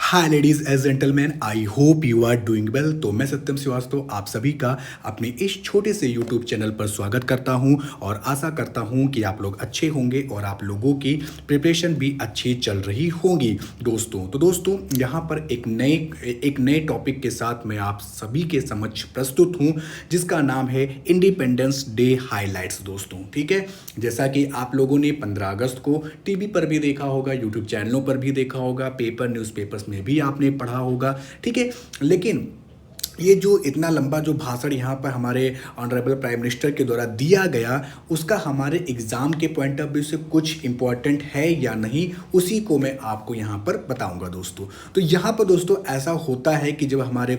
Hi ladies and gentleman, I hope you are doing well. तो मैं सत्यम श्रीवास्तव आप सभी का अपने इस छोटे से यूट्यूब चैनल पर स्वागत करता हूं और आशा करता हूं कि आप लोग अच्छे होंगे और आप लोगों की प्रिपरेशन भी अच्छी चल रही होगी दोस्तों यहां पर एक नए टॉपिक के साथ मैं आप सभी के समक्ष प्रस्तुत हूं, जिसका नाम है इंडिपेंडेंस डे हाइलाइट्स। दोस्तों ठीक है, जैसा कि आप लोगों ने 15 अगस्त को टीवी पर भी देखा होगा, यूट्यूब चैनलों पर भी देखा होगा, पेपर न्यूज़पेपर्स में भी आपने पढ़ा होगा, ठीक है। लेकिन ये जो इतना लंबा जो भाषण यहाँ पर हमारे ऑनरेबल प्राइम मिनिस्टर के द्वारा दिया गया, उसका हमारे एग्ज़ाम के पॉइंट ऑफ व्यू से कुछ इम्पोर्टेंट है या नहीं, उसी को मैं आपको यहाँ पर बताऊंगा दोस्तों। तो यहाँ पर दोस्तों ऐसा होता है कि जब हमारे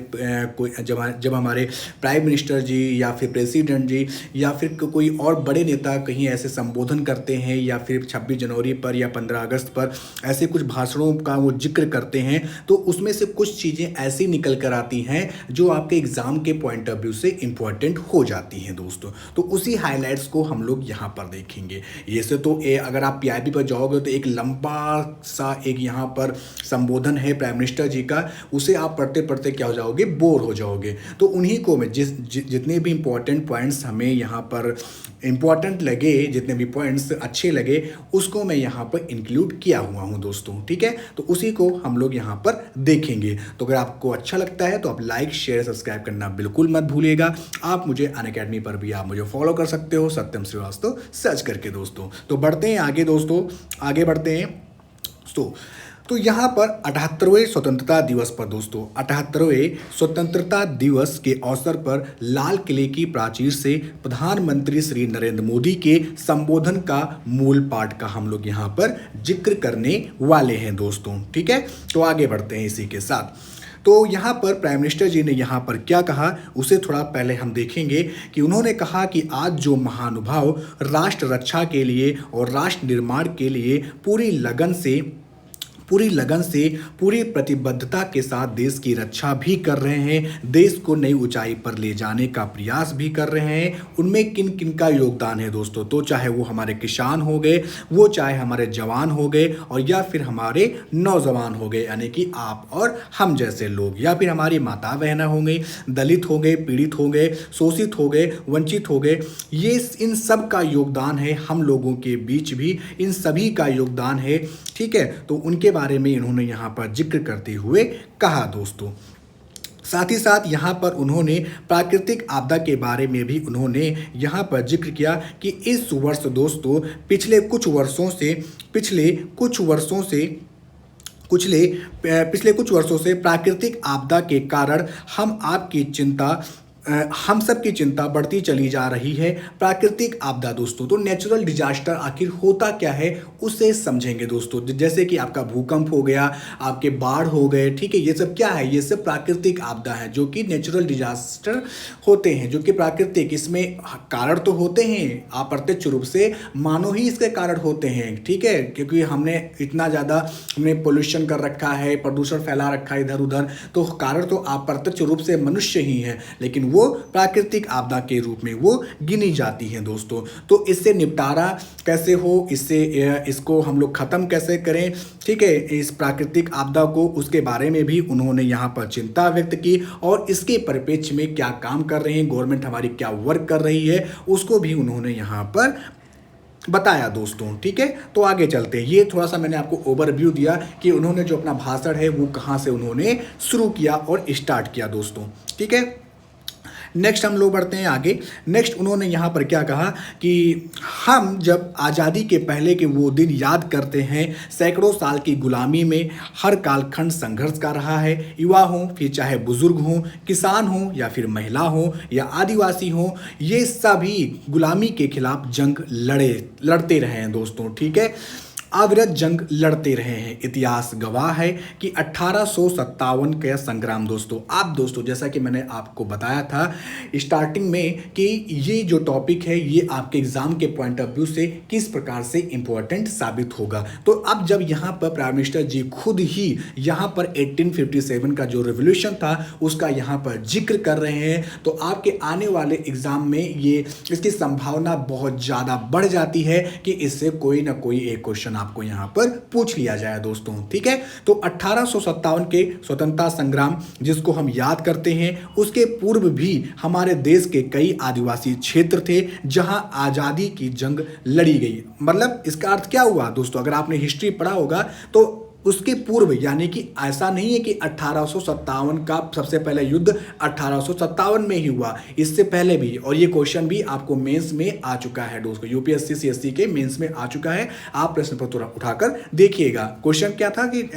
प्राइम मिनिस्टर जी या फिर प्रेसिडेंट जी या फिर कोई और बड़े नेता कहीं ऐसे संबोधन करते हैं या फिर 26 जनवरी पर या 15 अगस्त पर ऐसे कुछ भाषणों का वो जिक्र करते हैं, तो उसमें से कुछ चीज़ें ऐसी निकल कर आती हैं जो आपके एग्जाम के पॉइंट ऑफ व्यू से इंपॉर्टेंट हो जाती हैं दोस्तों। तो उसी हाइलाइट्स को हम लोग यहाँ पर देखेंगे। ये से तो अगर आप पीआईबी पर जाओगे तो एक लंबा सा एक यहाँ पर संबोधन है प्राइम मिनिस्टर जी का, उसे आप पढ़ते पढ़ते क्या हो जाओगे, बोर हो जाओगे। तो उन्हीं को मैं जितने भी इंपॉर्टेंट पॉइंट्स हमें यहाँ पर इंपॉर्टेंट लगे, जितने भी पॉइंट्स अच्छे लगे, उसको मैं यहाँ पर इंक्लूड किया हुआ हूँ दोस्तों, ठीक है। तो उसी को हम लोग यहाँ पर देखेंगे। तो अगर आपको अच्छा लगता है तो आप लाइक शेयर सब्सक्राइब करना बिल्कुल मत भूलिएगा। आप मुझे अनअकैडमी पर भी आप मुझे फॉलो कर सकते हो, सत्यम श्रीवास्तव सर्च करके दोस्तों। तो बढ़ते हैं आगे दोस्तों, आगे बढ़ते हैं। तो यहाँ पर 78वें स्वतंत्रता दिवस पर दोस्तों, 78वें स्वतंत्रता दिवस के अवसर पर लाल किले की प्राचीर से प्रधानमंत्री श्री नरेंद्र मोदी के संबोधन का मूल पाठ का हम लोग यहाँ पर जिक्र करने वाले हैं दोस्तों, ठीक है। तो आगे बढ़ते हैं इसी के साथ। तो यहाँ पर प्राइम मिनिस्टर जी ने यहाँ पर क्या कहा, उसे थोड़ा पहले हम देखेंगे कि उन्होंने कहा कि आज जो महानुभाव राष्ट्र रक्षा के लिए और राष्ट्र निर्माण के लिए पूरी लगन से पूरी प्रतिबद्धता के साथ देश की रक्षा भी कर रहे हैं, देश को नई ऊंचाई पर ले जाने का प्रयास भी कर रहे हैं, उनमें किन किन का योगदान है दोस्तों। तो चाहे वो हमारे किसान हो गए, वो चाहे हमारे जवान हो गए, और या फिर हमारे नौजवान हो गए, यानी कि आप और हम जैसे लोग, या फिर हमारी माता बहना हो गई, दलित हो गए, पीड़ित हो गए, शोषित हो गए, वंचित हो गए, ये इन सब का योगदान है। हम लोगों के बीच भी इन सभी का योगदान है, ठीक है। तो उनके बारे में इन्होंने यहाँ पर जिक्र करते हुए कहा दोस्तों। साथ ही साथ यहाँ पर उन्होंने प्राकृतिक आपदा के बारे में भी उन्होंने यहाँ पर जिक्र किया कि इस वर्ष दोस्तों पिछले कुछ वर्षों से प्राकृतिक आपदा के कारण हम सब की चिंता बढ़ती चली जा रही है। प्राकृतिक आपदा दोस्तों, तो नेचुरल डिजास्टर आखिर होता क्या है उसे समझेंगे दोस्तों। जैसे कि आपका भूकंप हो गया, आपके बाढ़ हो गए, ठीक है, ये सब क्या है, ये सब प्राकृतिक आपदा है जो कि नेचुरल डिजास्टर होते हैं, जो कि प्राकृतिक, इसमें कारण तो होते हैं, अप्रत्यक्ष रूप से मानव ही इसके कारण होते हैं, ठीक है, क्योंकि हमने पोल्यूशन कर रखा है, प्रदूषण फैला रखा है इधर उधर, तो कारण तो अप्रत्यक्ष रूप से मनुष्य ही है, लेकिन वो प्राकृतिक आपदा के रूप में वो गिनी जाती हैं दोस्तों। तो इससे निपटारा कैसे हो, इसको हम लोग खत्म कैसे करें, ठीक है, इस प्राकृतिक आपदा को, उसके बारे में भी उन्होंने यहाँ पर चिंता व्यक्त की, और इसके परिप्रेक्ष्य में क्या काम कर रहे हैं, गवर्नमेंट हमारी क्या वर्क कर रही है, उसको भी उन्होंने यहाँ पर बताया दोस्तों, ठीक है। तो आगे चलते हैं। ये थोड़ा सा मैंने आपको ओवरव्यू दिया कि उन्होंने जो अपना भाषण है वो कहाँ से उन्होंने शुरू किया और स्टार्ट किया दोस्तों, ठीक है। नेक्स्ट हम लोग बढ़ते हैं आगे। नेक्स्ट उन्होंने यहाँ पर क्या कहा कि हम जब आज़ादी के पहले के वो दिन याद करते हैं, सैकड़ों साल की गुलामी में हर कालखंड संघर्ष का रहा है। युवा हों, फिर चाहे बुजुर्ग हों, किसान हों या फिर महिला हों या आदिवासी हों, ये सभी गुलामी के खिलाफ जंग लड़ते रहे हैं दोस्तों, ठीक है, अविरत जंग लड़ते रहे हैं। इतिहास गवाह है कि 1857 का संग्राम दोस्तों, जैसा कि मैंने आपको बताया था स्टार्टिंग में कि ये जो टॉपिक है ये आपके एग्जाम के पॉइंट ऑफ व्यू से किस प्रकार से इंपॉर्टेंट साबित होगा। तो अब जब यहाँ पर प्राइम मिनिस्टर जी खुद ही यहाँ पर 1857 का जो रेवोल्यूशन था उसका यहाँ पर जिक्र कर रहे हैं, तो आपके आने वाले एग्जाम में ये इसकी संभावना बहुत ज़्यादा बढ़ जाती है कि इससे कोई ना कोई एक क्वेश्चन आपको यहाँ पर पूछ लिया जाए दोस्तों। ठीक है, तो 1857 के स्वतंत्रता संग्राम जिसको हम याद करते हैं, उसके पूर्व भी हमारे देश के कई आदिवासी क्षेत्र थे जहां आज़ादी की जंग लड़ी गई। मतलब इसका अर्थ क्या हुआ दोस्तों, अगर आपने हिस्ट्री पढ़ा होगा तो उसके पूर्व, यानी कि ऐसा नहीं है कि 1857 का सबसे पहला युद्ध 1857 में ही हुआ, इससे पहले भी। और ये क्वेश्चन भी आपको मेंस में आ चुका है दोस्तों, यूपीएससी सीएससी के मेंस में आ चुका है। आप प्रश्न पत्र उठाकर देखिएगा। क्वेश्चन क्या था कि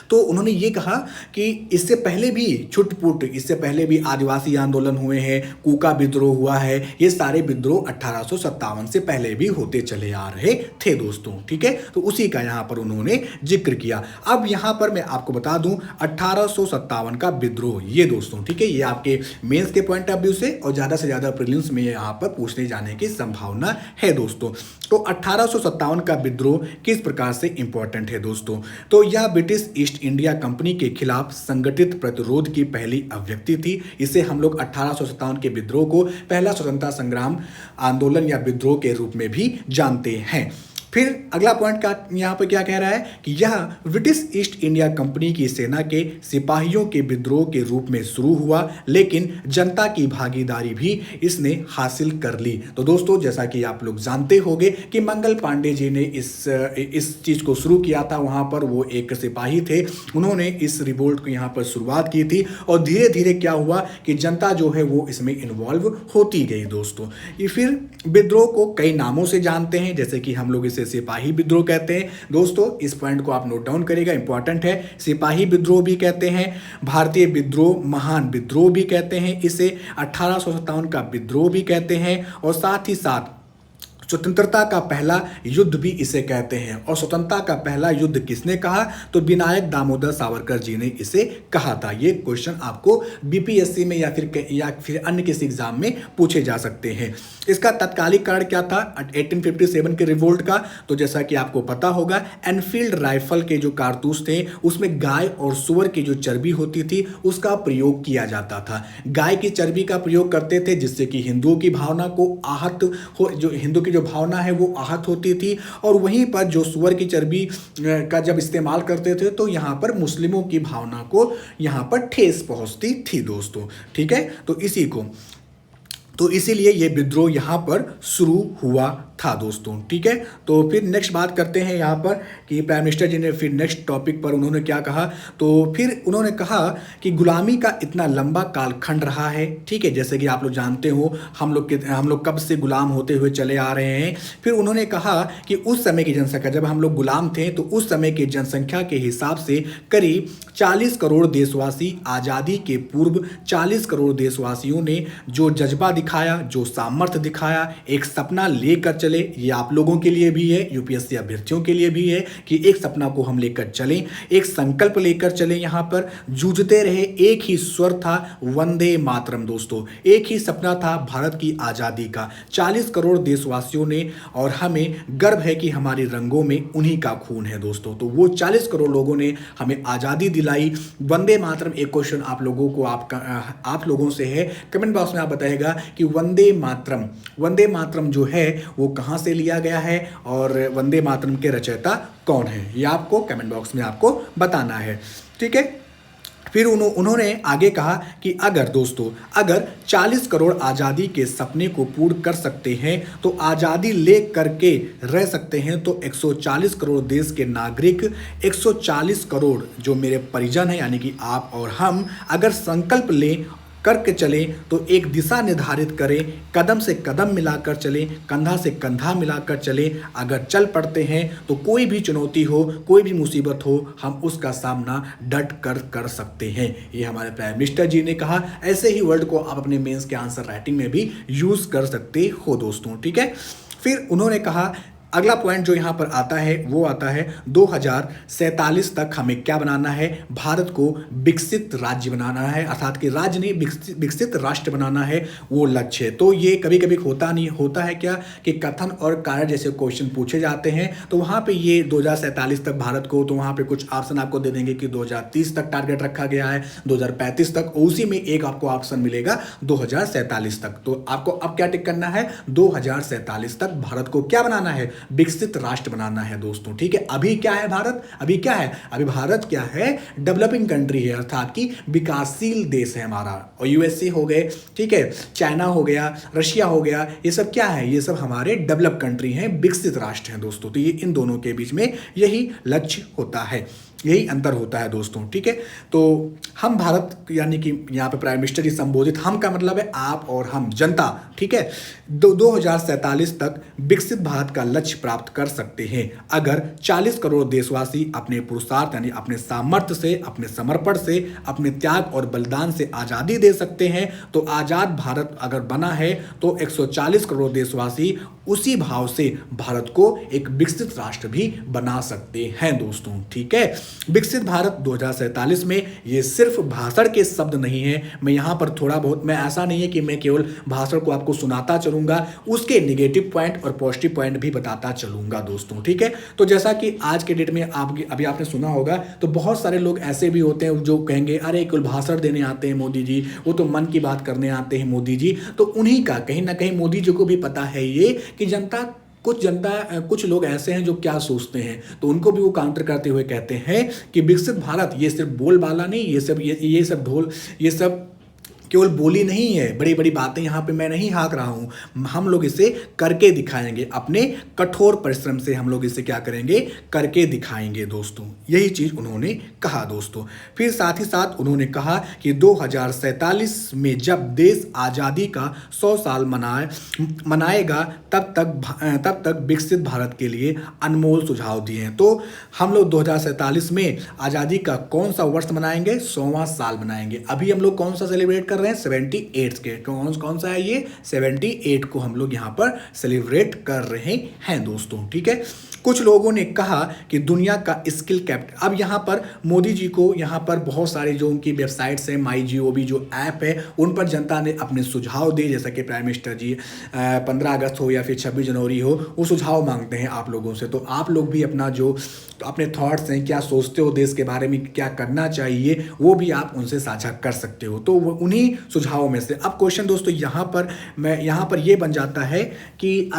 तो उन्होंने ये कहा कि इससे पहले भी छुटपुट, इससे पहले भी आदिवासी आंदोलन हुए हैं, कूका विद्रोह हुआ है, ये सारे विद्रोह 1857 से पहले भी होते चले आ रहे थे दोस्तों। ठीक है, तो उसी का यहाँ पर उन्होंने जिक्र किया। अब यहाँ पर मैं आपको बता दूं 1857 का विद्रोह, ये दोस्तों ठीक है, ये आपके मेंस के पॉइंट ऑफ व्यू से और ज़्यादा से ज़्यादा प्रीलिम्स में यहाँ पर पूछने जाने की संभावना है दोस्तों। तो 1857 का विद्रोह किस प्रकार से इंपॉर्टेंट है दोस्तों, तो यह ब्रिटिश ईस्ट इंडिया कंपनी के खिलाफ संगठित प्रतिरोध की पहली अभिव्यक्ति थी। इसे हम लोग 1857 के विद्रोह को पहला स्वतंत्रता संग्राम आंदोलन या विद्रोह के रूप में भी जानते हैं। फिर अगला पॉइंट का यहाँ पर क्या कह रहा है कि यह ब्रिटिश ईस्ट इंडिया कंपनी की सेना के सिपाहियों के विद्रोह के रूप में शुरू हुआ, लेकिन जनता की भागीदारी भी इसने हासिल कर ली। तो दोस्तों जैसा कि आप लोग जानते होंगे कि मंगल पांडे जी ने इस चीज़ को शुरू किया था। वहाँ पर वो एक सिपाही थे, उन्होंने इस रिवोल्ट को यहाँ पर शुरुआत की थी और धीरे धीरे क्या हुआ कि जनता जो है वो इसमें इन्वॉल्व होती गई दोस्तों। ये फिर विद्रोह को कई नामों से जानते हैं, जैसे कि हम लोग इसे सिपाही विद्रोह कहते हैं दोस्तों। इस पॉइंट को आप नोट डाउन करेगा, इंपॉर्टेंट है। सिपाही विद्रोह भी कहते हैं, भारतीय विद्रोह, महान विद्रोह भी कहते हैं इसे, 1857 का विद्रोह भी कहते हैं, और साथ ही साथ स्वतंत्रता का पहला युद्ध भी इसे कहते हैं। और स्वतंत्रता का पहला युद्ध किसने कहा, तो विनायक दामोदर सावरकर जी ने इसे कहा था। ये क्वेश्चन आपको बीपीएससी में या फिर अन्य किसी एग्जाम में पूछे जा सकते हैं। इसका तत्कालिक कारण क्या था 1857 के रिवोल्ट का, तो जैसा कि आपको पता होगा एनफील्ड राइफल के जो कारतूस थे उसमें गाय और सुअर की जो चर्बी होती थी उसका प्रयोग किया जाता था। गाय की चर्बी का प्रयोग करते थे जिससे कि हिंदुओं की भावना को आहत हो, जो हिंदू की जो भावना है वो आहत होती थी, और वहीं पर जो सुअर की चर्बी का जब इस्तेमाल करते थे तो यहाँ पर मुस्लिमों की भावना को यहाँ पर ठेस पहुँचती थी दोस्तों। ठीक है, तो इसीलिए ये विद्रोह यहाँ पर शुरू हुआ था दोस्तों। ठीक है, तो फिर नेक्स्ट बात करते हैं यहाँ पर कि प्राइम मिनिस्टर जी ने फिर नेक्स्ट टॉपिक पर उन्होंने क्या कहा, तो फिर उन्होंने कहा कि गुलामी का इतना लंबा कालखंड रहा है। ठीक है, जैसे कि आप लोग जानते हो हम लोग कब से गुलाम होते हुए चले आ रहे हैं। फिर उन्होंने कहा कि उस समय की जनसंख्या, जब हम लोग गुलाम थे तो उस समय की जनसंख्या के हिसाब से करीब 40 करोड़ देशवासी, आज़ादी के पूर्व 40 करोड़ देशवासियों ने जो जज्बा दिखाया, जो सामर्थ्य दिखाया, एक सपना लेकर चले। ये आप लोगों के लिए भी है, यूपीएससी अभ्यर्थियों के लिए भी है कि एक सपना को हम लेकर चलें, एक संकल्प लेकर चलें। यहाँ पर जूझते रहे, एक ही स्वर था, वंदे मातरम दोस्तों। एक ही सपना था भारत की आज़ादी का, 40 करोड़ देशवासियों ने, और हमें गर्व है कि हमारे रंगों में उन्हीं का खून है दोस्तों। तो वो 40 करोड़ लोगों ने हमें आज़ादी दिलाई। वंदे मातरम, एक क्वेश्चन आप लोगों को आप लोगों से है, कमेंट बॉक्स में आप बताइएगा कि वंदे मातरम जो है वो कहाँ से लिया गया है और वंदे मातरम के रचयिता कौन है, ये आपको कमेंट बॉक्स में आपको बताना है। ठीक है, फिर उन्होंने आगे कहा कि अगर 40 करोड़ आज़ादी के सपने को पूर्ण कर सकते हैं तो आज़ादी ले करके रह सकते हैं, तो 140 करोड़ देश के नागरिक, 140 करोड़ जो मेरे परिजन हैं यानी कि आप और हम, अगर संकल्प लें, करके चलें, तो एक दिशा निर्धारित करें, कदम से कदम मिलाकर चलें, कंधा से कंधा मिलाकर चलें, अगर चल पड़ते हैं तो कोई भी चुनौती हो, कोई भी मुसीबत हो, हम उसका सामना डट कर सकते हैं। ये हमारे प्राइम मिनिस्टर जी ने कहा। ऐसे ही वर्ड को आप अपने मेंस के आंसर राइटिंग में भी यूज़ कर सकते हो दोस्तों। ठीक है, फिर उन्होंने कहा अगला पॉइंट जो यहाँ पर आता है वो आता है 2047 तक हमें क्या बनाना है, भारत को विकसित राज्य बनाना है, अर्थात कि राज्य नहीं विकसित राष्ट्र बनाना है, वो लक्ष्य है। तो ये कभी कभी होता है क्या कि कथन और कार्य जैसे क्वेश्चन पूछे जाते हैं, तो वहाँ पे ये 2047 तक भारत को, तो वहाँ पे कुछ ऑप्शन आपको दे देंगे कि 2030 तक टारगेट रखा गया है, 2035 तक, उसी में एक आपको ऑप्शन मिलेगा 2047 तक। तो आपको अब क्या टिक करना है, 2047 तक भारत को क्या बनाना है, विकसित राष्ट्र बनाना है दोस्तों, ठीक है। अभी क्या है भारत, अभी क्या है, अभी भारत क्या है, डेवलपिंग कंट्री है, अर्थात कि विकासशील देश है हमारा। और यूएसए हो गए, ठीक है, चाइना हो गया, रशिया हो गया, ये सब क्या है, ये सब हमारे डेवलप कंट्री हैं, विकसित राष्ट्र हैं दोस्तों। तो ये इन दोनों के बीच में यही लक्ष्य होता है, यही अंतर होता है दोस्तों, ठीक है। तो हम भारत, यानी कि यहाँ पे प्राइम मिनिस्टर जी संबोधित, हम का मतलब है आप और हम, जनता, ठीक है, 2047 तक विकसित भारत का लक्ष्य प्राप्त कर सकते हैं अगर 40 करोड़ देशवासी अपने पुरुषार्थ यानी अपने सामर्थ्य से, अपने समर्पण से, अपने त्याग और बलिदान से आज़ादी दे सकते हैं। तो आज़ाद भारत अगर बना है तो 140 करोड़ देशवासी उसी भाव से भारत को एक विकसित राष्ट्र भी बना सकते हैं दोस्तों, ठीक है। विकसित भारत 2047 में ये सिर्फ भाषण के शब्द नहीं है। मैं यहाँ पर थोड़ा बहुत, मैं ऐसा नहीं है कि मैं केवल भाषण को आपको सुनाता चलूंगा, उसके नेगेटिव पॉइंट और पॉजिटिव पॉइंट भी बताता चलूंगा दोस्तों, ठीक है। तो जैसा कि आज के डेट में आप अभी आपने सुना होगा, तो बहुत सारे लोग ऐसे भी होते हैं जो कहेंगे अरे केवल भाषण देने आते हैं मोदी जी, वो तो मन की बात करने आते हैं मोदी जी। तो उन्हीं का कहीं ना कहीं मोदी जी को भी पता है ये कि कुछ लोग ऐसे हैं जो क्या सोचते हैं, तो उनको भी वो काउंटर करते हुए कहते हैं कि विकसित भारत ये सिर्फ बोलबाला नहीं, ये सब ढोल, ये सब केवल बोली नहीं है, बड़ी बड़ी बातें यहाँ पे मैं नहीं हाँक रहा हूँ, हम लोग इसे करके दिखाएंगे, अपने कठोर परिश्रम से हम लोग इसे क्या करेंगे, करके दिखाएंगे दोस्तों। यही चीज़ उन्होंने कहा दोस्तों। फिर साथ ही साथ उन्होंने कहा कि 2047 में जब देश आज़ादी का 100 साल मनाएगा तब तक विकसित भारत के लिए अनमोल सुझाव दिए हैं। तो हम लोग 2047 में आज़ादी का कौन सा वर्ष मनाएंगे, 100वां साल मनाएंगे। अभी हम लोग कौन सा सेलिब्रेट कर रहे हैं, 78 के, कौन सा है ये, 78 को हम लोग यहाँ पर सेलिब्रेट कर रहे हैं दोस्तों, ठीक है। कुछ लोगों ने कहा कि दुनिया का स्किल कैपिटल, अब यहाँ पर मोदी जी को यहाँ पर बहुत सारे जो उनकी वेबसाइट्स हैं, MyGov जो ऐप है, उन पर जनता ने अपने सुझाव दिए, जैसा कि प्राइम मिनिस्टर जी 15 अगस्त हो या फिर 26 जनवरी हो, वो सुझाव मांगते हैं आप लोगों से। तो आप लोग भी अपना जो अपने थॉट्स हैं, क्या सोचते हो देश के बारे में, क्या करना चाहिए, वो भी आप उनसे साझा कर सकते हो। तो उन्हीं सुझावों में से अब क्वेश्चन दोस्तों यहाँ पर ये बन जाता है कि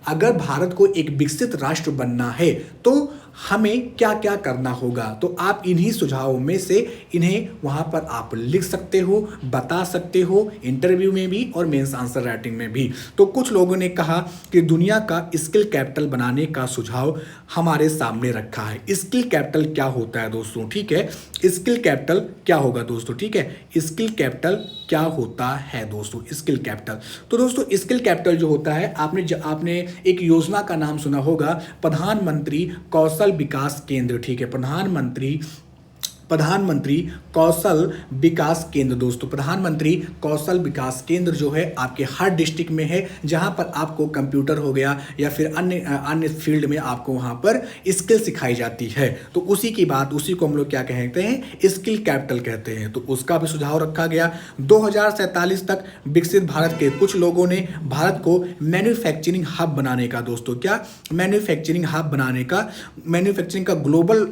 अगर भारत को एक विकसित राष्ट्र बनना है तो हमें क्या क्या करना होगा। तो आप इन्हीं सुझावों में से इन्हें वहां पर आप लिख सकते हो, बता सकते हो, इंटरव्यू में भी और मेंस आंसर राइटिंग में भी। तो कुछ लोगों ने कहा कि दुनिया का स्किल कैपिटल बनाने का सुझाव हमारे सामने रखा है। स्किल कैपिटल क्या होता है दोस्तों, ठीक है, स्किल कैपिटल क्या होगा दोस्तों, ठीक है, स्किल कैपिटल क्या होता है दोस्तों, स्किल कैपिटल। तो दोस्तों स्किल कैपिटल जो होता है, आपने एक योजना का नाम सुना होगा, प्रधानमंत्री कौशल विकास केंद्र, ठीक है, प्रधानमंत्री कौशल विकास केंद्र दोस्तों। प्रधानमंत्री कौशल विकास केंद्र जो है आपके हर डिस्ट्रिक्ट में है, जहां पर आपको कंप्यूटर हो गया या फिर अन्य फील्ड में आपको वहां पर स्किल सिखाई जाती है। तो उसी को हम लोग क्या कहते हैं, स्किल कैपिटल कहते हैं। तो उसका भी सुझाव रखा गया। 2047 तक विकसित भारत के कुछ लोगों ने भारत को मैन्युफैक्चरिंग हब बनाने का दोस्तों, क्या मैन्युफैक्चरिंग हब बनाने का, मैन्युफैक्चरिंग का ग्लोबल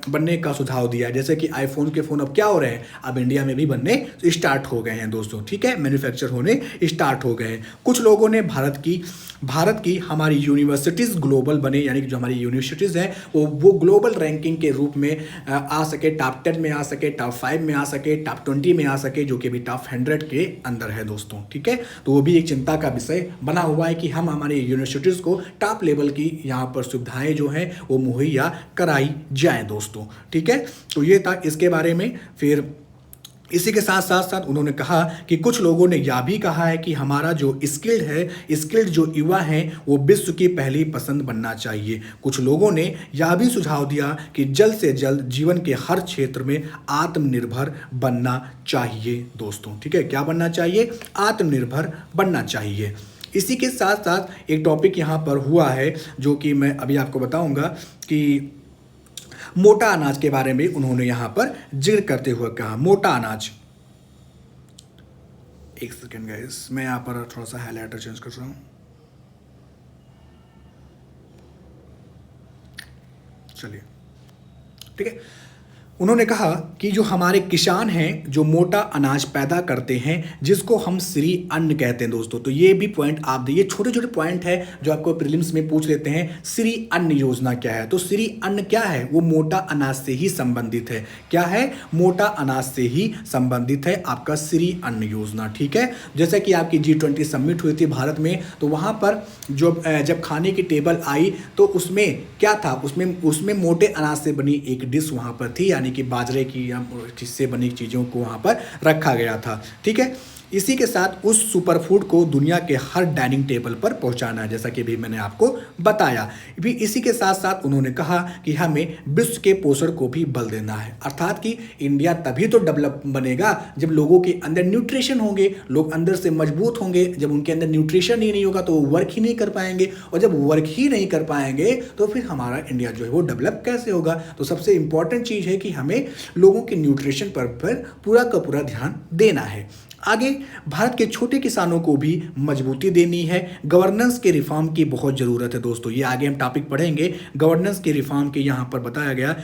बनने का सुझाव दिया। जैसे कि आईफोन के फोन अब क्या हो रहे हैं, अब इंडिया में भी बनने स्टार्ट हो गए हैं दोस्तों, ठीक है, मैन्युफैक्चर होने स्टार्ट हो गए हैं। कुछ लोगों ने भारत की हमारी यूनिवर्सिटीज़ ग्लोबल बने, यानी कि जो हमारी यूनिवर्सिटीज़ हैं वो ग्लोबल रैंकिंग के रूप में आ सके, टॉप 10 में आ सके, टॉप 5 में आ सके, टॉप 20 में आ सके, जो कि भी टॉप 100 के अंदर है दोस्तों, ठीक है। तो वो भी एक चिंता का विषय बना हुआ है कि हम हमारी यूनिवर्सिटीज़ को टॉप लेवल की यहाँ पर सुविधाएं जो हैं वो मुहैया कराई जाए दोस्तों, ठीक है। तो ये था इसके बारे में। फिर इसी के साथ साथ उन्होंने कहा कि कुछ लोगों ने यह भी कहा है कि हमारा जो स्किल्ड जो युवा हैं वो विश्व की पहली पसंद बनना चाहिए। कुछ लोगों ने यह भी सुझाव दिया कि जल्द से जल्द जीवन के हर क्षेत्र में आत्मनिर्भर बनना चाहिए दोस्तों, ठीक है, क्या बनना चाहिए, आत्मनिर्भर बनना चाहिए। इसी के साथ साथ एक टॉपिक यहाँ पर हुआ है जो कि मैं अभी आपको बताऊँगा कि मोटा अनाज के बारे में उन्होंने यहां पर जिक्र करते हुए कहा, मोटा अनाज। एक सेकेंड गाइस, मैं यहां पर थोड़ा सा हाइलाइटर चेंज कर रहा हूं, चलिए, ठीक है। उन्होंने कहा कि जो हमारे किसान हैं जो मोटा अनाज पैदा करते हैं जिसको हम श्री अन्न कहते हैं दोस्तों, तो ये भी पॉइंट आप देखिए, छोटे छोटे पॉइंट है जो आपको प्रीलिम्स में पूछ लेते हैं। श्री अन्न योजना क्या है? तो श्री अन्न क्या है? वो मोटा अनाज से ही संबंधित है। क्या है? मोटा अनाज से ही संबंधित है आपका श्री अन्न योजना। ठीक है, जैसे कि आपकी G20 समिट हुई थी भारत में, तो वहां पर जो जब खाने की टेबल आई तो उसमें क्या था? उसमें मोटे अनाज से बनी एक डिश वहां पर थी, यानी कि बाजरे की या जिससे बनी चीज़ों को वहाँ पर रखा गया था। ठीक है, इसी के साथ उस सुपरफूड को दुनिया के हर डाइनिंग टेबल पर पहुंचाना है, जैसा कि भी मैंने आपको बताया। भी इसी के साथ साथ उन्होंने कहा कि हमें विश्व के पोषण को भी बल देना है, अर्थात कि इंडिया तभी तो डेवलप बनेगा जब लोगों के अंदर न्यूट्रिशन होंगे, लोग अंदर से मजबूत होंगे। जब उनके अंदर न्यूट्रिशन ही नहीं होगा तो वो वर्क ही नहीं कर पाएंगे, और जब वर्क ही नहीं कर पाएंगे तो फिर हमारा इंडिया जो है वो डेवलप कैसे होगा? तो सबसे इंपॉर्टेंट चीज़ है कि हमें लोगों के न्यूट्रिशन पर पूरा का पूरा ध्यान देना है। आगे भारत के छोटे किसानों को भी मजबूती देनी है। गवर्नेंस के रिफॉर्म की बहुत ज़रूरत है दोस्तों, ये आगे हम टॉपिक पढ़ेंगे। गवर्नेंस के रिफॉर्म के यहाँ पर बताया गया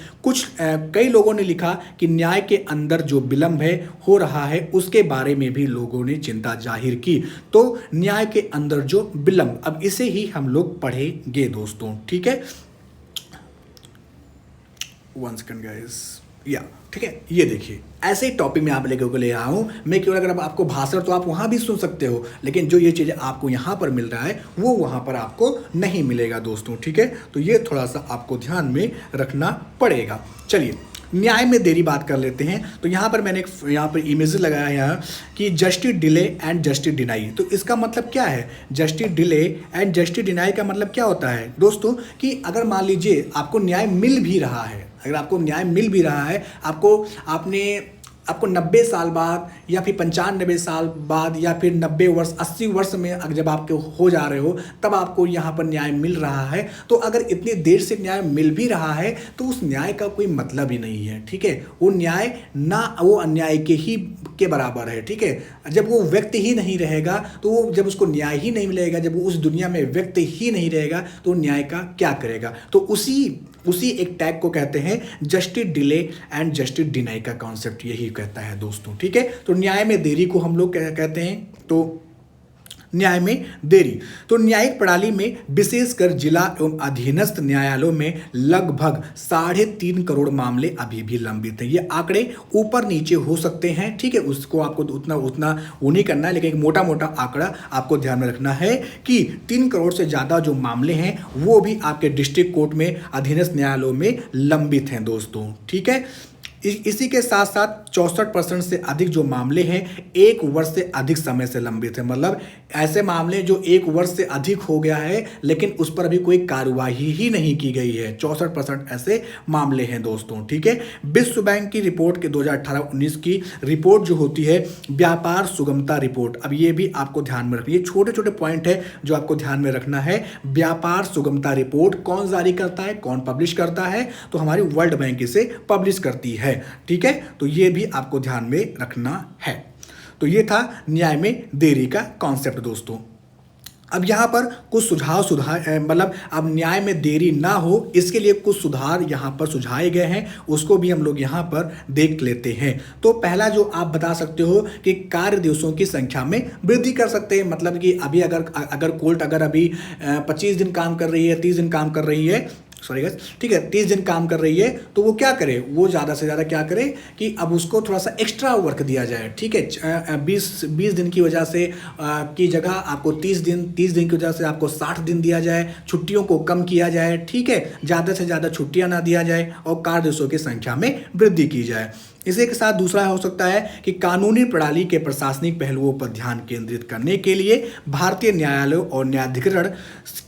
कई लोगों ने लिखा कि न्याय के अंदर जो विलंब है हो रहा है उसके बारे में भी लोगों ने चिंता जाहिर की। तो न्याय के अंदर जो विलंब, अब इसे ही हम लोग पढ़ेंगे दोस्तों। ठीक है, 1 सेकंड गाइस, या ठीक है, ये देखिए ऐसे ही टॉपिक में आप लेकर ले आया हूँ मैं। केवल अगर आपको भाषण तो आप वहाँ भी सुन सकते हो, लेकिन जो ये चीज़ें आपको यहाँ पर मिल रहा है वो वहाँ पर आपको नहीं मिलेगा दोस्तों। ठीक है, तो ये थोड़ा सा आपको ध्यान में रखना पड़ेगा। चलिए न्याय में देरी बात कर लेते हैं। तो यहाँ पर मैंने यहाँ पर इमेज लगाया है यहाँ कि justice delay and justice deny. तो इसका मतलब क्या है? Justice delay and justice deny का मतलब क्या होता है दोस्तों? कि अगर मान लीजिए आपको न्याय मिल भी रहा है, अगर आपको न्याय मिल भी रहा है, आपको 90 साल बाद या फिर 95 साल बाद या फिर 90 वर्ष 80 वर्ष में जब आपके हो जा रहे हो तब आपको यहाँ पर न्याय मिल रहा है, तो अगर इतनी देर से न्याय मिल भी रहा है तो उस न्याय का कोई मतलब ही नहीं है। ठीक है, वो न्याय ना वो अन्याय के बराबर है। ठीक है, जब वो व्यक्ति ही नहीं रहेगा तो वो, जब उसको न्याय ही नहीं मिलेगा, जब वो उस दुनिया में व्यक्ति ही नहीं रहेगा तो न्याय का क्या करेगा? तो उसी एक टैग को कहते हैं justice delay and justice deny का कॉन्सेप्ट यही कहता है दोस्तों। ठीक है, तो न्याय में देरी को हम लोग कहते हैं तो न्याय में देरी। तो न्यायिक प्रणाली में विशेषकर जिला एवं अधीनस्थ न्यायालयों में लगभग 3.5 करोड़ मामले अभी भी लंबित हैं। ये आंकड़े ऊपर नीचे हो सकते हैं, ठीक है, उसको आपको उतना वो नहीं करना है, लेकिन एक मोटा मोटा आंकड़ा आपको ध्यान में रखना है कि 3 करोड़ से ज़्यादा जो मामले हैं वो भी आपके डिस्ट्रिक्ट कोर्ट में अधीनस्थ न्यायालयों में लंबित हैं दोस्तों। ठीक है, इसी के साथ साथ 64% से अधिक जो मामले हैं 1 वर्ष से अधिक समय से लंबित है। मतलब ऐसे मामले जो 1 वर्ष से अधिक हो गया है लेकिन उस पर अभी कोई कार्रवाई ही नहीं की गई है, 64% ऐसे मामले हैं दोस्तों। ठीक है, विश्व बैंक की रिपोर्ट के 2018-19 की रिपोर्ट जो होती है व्यापार सुगमता रिपोर्ट, अब ये भी आपको ध्यान में रखना, ये छोटे छोटे पॉइंट है जो आपको ध्यान में रखना है। व्यापार सुगमता रिपोर्ट कौन जारी करता है, कौन पब्लिश करता है? तो हमारी वर्ल्ड बैंक इसे पब्लिश करती है। ठीक है, तो ये भी आपको ध्यान में रखना है। तो ये था न्याय में देरी का कॉन्सेप्ट दोस्तों। अब यहाँ पर कुछ सुधार मतलब अब न्याय में देरी ना हो इसके लिए कुछ सुधार यहाँ पर सुझाए गए हैं, उसको भी हम लोग यहाँ पर देख लेते हैं। तो पहला जो आप बता सकते हो कि कार्य दिवसों की संख्या में वृद्धि कर सकते हैं। मतलब कि अभी अगर कोर्ट अगर अभी 25 दिन काम कर रही है, 30 दिन काम कर रही है, सॉरी गाइस, ठीक है, 30 दिन काम कर रही है, तो वो क्या करे? वो ज़्यादा से ज़्यादा क्या करे कि अब उसको थोड़ा सा एक्स्ट्रा वर्क दिया जाए। ठीक है, 20 दिन की वजह से की जगह आपको 30 दिन की वजह से आपको 60 दिन दिया जाए, छुट्टियों को कम किया जाए। ठीक है, ज़्यादा से ज़्यादा छुट्टियाँ ना दिया जाए और कार्य दिवसों की संख्या में वृद्धि की जाए। इसी के साथ दूसरा हो सकता है कि कानूनी प्रणाली के प्रशासनिक पहलुओं पर ध्यान केंद्रित करने के लिए भारतीय न्यायालयों और न्यायाधिकरण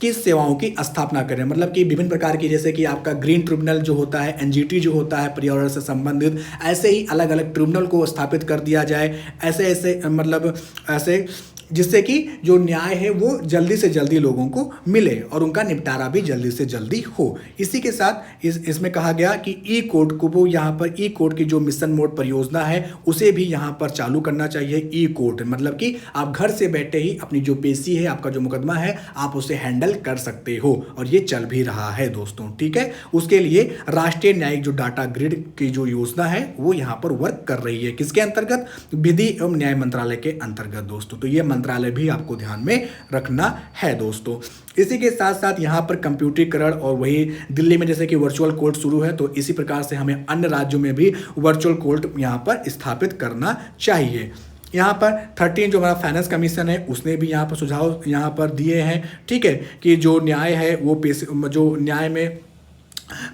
की सेवाओं की स्थापना करें। मतलब कि विभिन्न प्रकार की, जैसे कि आपका ग्रीन ट्रिब्यूनल जो होता है, एनजीटी जो होता है पर्यावरण से संबंधित, ऐसे ही अलग अलग ट्रिब्यूनल को स्थापित कर दिया जाए। ऐसे जिससे कि जो न्याय है वो जल्दी से जल्दी लोगों को मिले और उनका निपटारा भी जल्दी से जल्दी हो। इसी के साथ इसमें कहा गया कि ई कोर्ट को, वो यहाँ पर ई कोर्ट की जो मिशन मोड परियोजना है उसे भी यहाँ पर चालू करना चाहिए। ई कोर्ट मतलब कि आप घर से बैठे ही अपनी जो पेशी है, आपका जो मुकदमा है, आप उसे हैंडल कर सकते हो और ये चल भी रहा है दोस्तों। ठीक है, उसके लिए राष्ट्रीय न्यायिक जो डाटा ग्रिड की जो योजना है वो यहाँ पर वर्क कर रही है। किसके अंतर्गत? विधि एवं न्याय मंत्रालय के अंतर्गत दोस्तों। तो ये मंत्रालय भी आपको ध्यान में रखना है दोस्तों। इसी के साथ साथ यहाँ पर कंप्यूटरीकरण, और वही दिल्ली में जैसे कि वर्चुअल कोर्ट शुरू है, तो इसी प्रकार से हमें अन्य राज्यों में भी वर्चुअल कोर्ट यहाँ पर स्थापित करना चाहिए। यहाँ पर 13 जो हमारा फाइनेंस कमीशन है उसने भी यहाँ पर सुझाव यहाँ पर दिए हैं। ठीक है, कि जो न्याय है वो जो न्याय में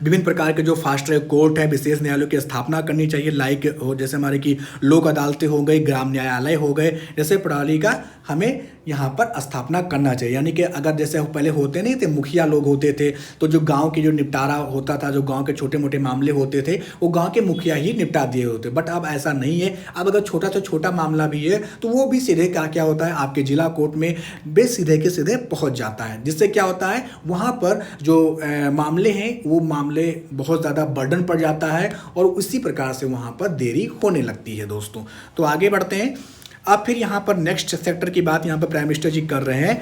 विभिन्न प्रकार के जो फास्ट ट्रैक कोर्ट है, विशेष न्यायालयों की स्थापना करनी चाहिए। लाइक जैसे हमारे की लोक अदालतें हो गई, ग्राम न्यायालय हो गए, जैसे प्रणाली का हमें यहाँ पर स्थापना करना चाहिए। यानी कि अगर जैसे पहले होते नहीं थे, मुखिया लोग होते थे, तो जो गांव की जो निपटारा होता था, जो गांव के छोटे मोटे मामले होते थे वो गांव के मुखिया ही निपटा दिए होते। बट अब ऐसा नहीं है। अब अगर छोटा से छोटा मामला भी है तो वो भी सीधे क्या होता है, आपके जिला कोर्ट में सीधे के सीधे पहुँच जाता है। जिससे क्या होता है, वहाँ पर जो मामले हैं वो मामले बहुत ज़्यादा बर्डन पड़ जाता है और उसी प्रकार से वहाँ पर देरी होने लगती है दोस्तों। तो आगे बढ़ते हैं। अब फिर यहाँ पर नेक्स्ट सेक्टर की बात यहाँ पर प्राइम मिनिस्टर जी कर रहे हैं,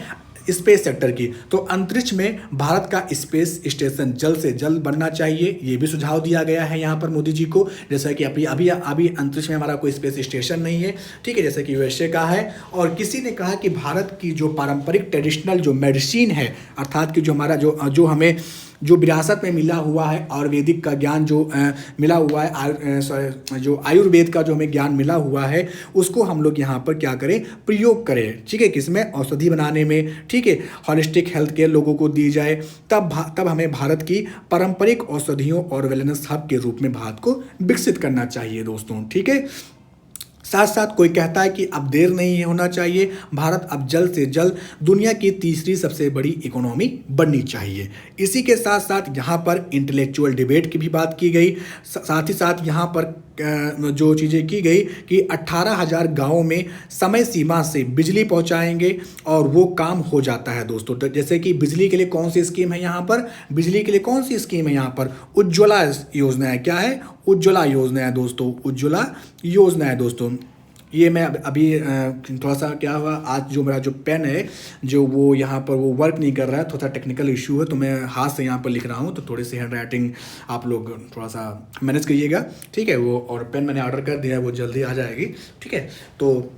स्पेस सेक्टर की। तो अंतरिक्ष में भारत का स्पेस स्टेशन जल्द से जल्द बनना चाहिए, ये भी सुझाव दिया गया है यहाँ पर मोदी जी को। जैसा कि अभी अंतरिक्ष में हमारा कोई स्पेस स्टेशन नहीं है, ठीक है, जैसे कि यूएसए का है। और किसी ने कहा कि भारत की जो पारंपरिक ट्रेडिशनल जो मेडिसिन है, अर्थात कि जो हमारा जो हमें जो विरासत में मिला हुआ है, आयुर्वेदिक का ज्ञान जो मिला हुआ है, जो आयुर्वेद का जो हमें ज्ञान मिला हुआ है, उसको हम लोग यहाँ पर क्या करें, प्रयोग करें। ठीक है, किसमें? औषधि बनाने में। ठीक है, हॉलिस्टिक हेल्थ केयर लोगों को दी जाए, तब हमें भारत की पारंपरिक औषधियों और वेलनेस हब के रूप में भारत को विकसित करना चाहिए दोस्तों। ठीक है, साथ साथ कोई कहता है कि अब देर नहीं होना चाहिए, भारत अब जल्द से जल्द दुनिया की तीसरी सबसे बड़ी इकोनॉमी बननी चाहिए। इसी के साथ साथ यहाँ पर इंटेलेक्चुअल डिबेट की भी बात की गई। साथ ही साथ यहाँ पर जो चीज़ें की गई कि 18,000 गाँवों में समय सीमा से बिजली पहुँचाएंगे और वो काम हो जाता है दोस्तों। तो जैसे कि बिजली के लिए कौन सी स्कीम है यहाँ पर, बिजली के लिए कौन सी स्कीम है यहाँ पर? उज्ज्वला योजना है। क्या है? उज्ज्वला योजना है दोस्तों, उज्ज्वला योजना है दोस्तों। ये मैं अभी थोड़ा सा क्या हुआ, आज जो मेरा जो पेन है जो वो यहाँ पर वो वर्क नहीं कर रहा है, थोड़ा सा टेक्निकल इशू है, तो मैं हाथ से यहाँ पर लिख रहा हूँ, तो थोड़ी सी हैंड राइटिंग आप लोग थोड़ा सा मैनेज करिएगा। ठीक है, वो और पेन मैंने ऑर्डर कर दिया है, वो जल्दी आ जाएगी। ठीक है, तो